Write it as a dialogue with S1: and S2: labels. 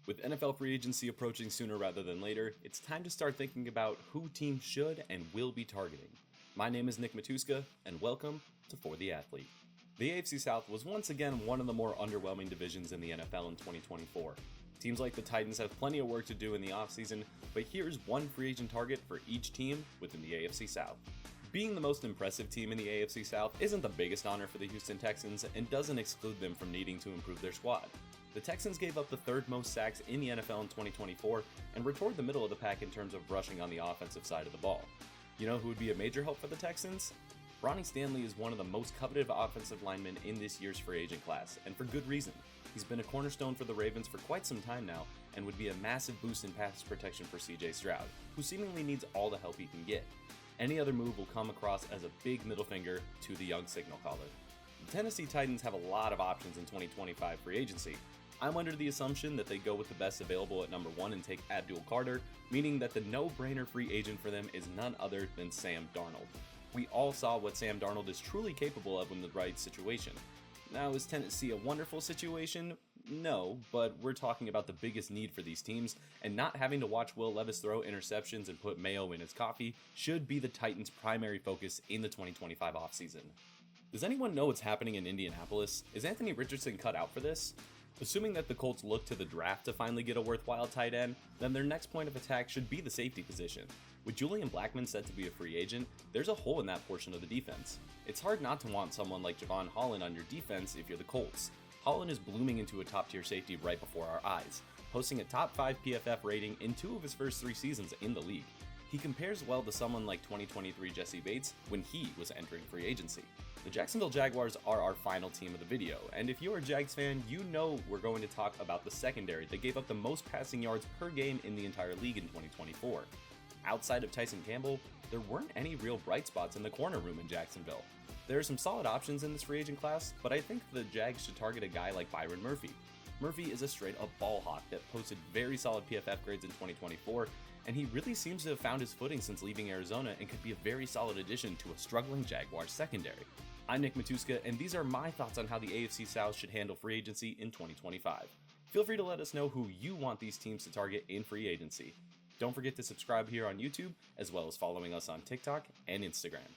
S1: With NFL free agency approaching sooner rather than later, it's time to start thinking about who teams should and will be targeting. My name is Nick Matuska, and welcome to For the Athlete. The AFC South was once again one of the more underwhelming divisions in the NFL in 2024. Teams like the Titans have plenty of work to do in the offseason, but here's one free agent target for each team within the AFC South. Being the most impressive team in the AFC South isn't the biggest honor for the Houston Texans and doesn't exclude them from needing to improve their squad. The Texans gave up the third most sacks in the NFL in 2024 and were toward the middle of the pack in terms of rushing on the offensive side of the ball. You know who would be a major help for the Texans? Ronnie Stanley is one of the most coveted offensive linemen in this year's free agent class, and for good reason. He's been a cornerstone for the Ravens for quite some time now and would be a massive boost in pass protection for CJ Stroud, who seemingly needs all the help he can get. Any other move will come across as a big middle finger to the young signal caller. The Tennessee Titans have a lot of options in 2025 free agency. I'm under the assumption that they go with the best available at number 1 and take Abdul Carter, meaning that the no-brainer free agent for them is none other than Sam Darnold. We all saw what Sam Darnold is truly capable of in the right situation. Now, is Tennessee a wonderful situation? No, but we're talking about the biggest need for these teams, and not having to watch Will Levis throw interceptions and put mayo in his coffee should be the Titans' primary focus in the 2025 offseason. Does anyone know what's happening in Indianapolis? Is Anthony Richardson cut out for this? Assuming that the Colts look to the draft to finally get a worthwhile tight end, then their next point of attack should be the safety position. With Julian Blackmon set to be a free agent, there's a hole in that portion of the defense. It's hard not to want someone like Javon Holland on your defense if you're the Colts. Holland is blooming into a top-tier safety right before our eyes, posting a top 5 PFF rating in 2 of his first 3 seasons in the league. He compares well to someone like 2023 Jesse Bates when he was entering free agency. The Jacksonville Jaguars are our final team of the video, and if you're a Jags fan, you know we're going to talk about the secondary that gave up the most passing yards per game in the entire league in 2024. Outside of Tyson Campbell, there weren't any real bright spots in the corner room in Jacksonville. There are some solid options in this free agent class, but I think the Jags should target a guy like Byron Murphy. Murphy is a straight-up ball hawk that posted very solid PFF grades in 2024, and he really seems to have found his footing since leaving Arizona and could be a very solid addition to a struggling Jaguars secondary. I'm Nick Matuska, and these are my thoughts on how the AFC South should handle free agency in 2025. Feel free to let us know who you want these teams to target in free agency. Don't forget to subscribe here on YouTube, as well as following us on TikTok and Instagram.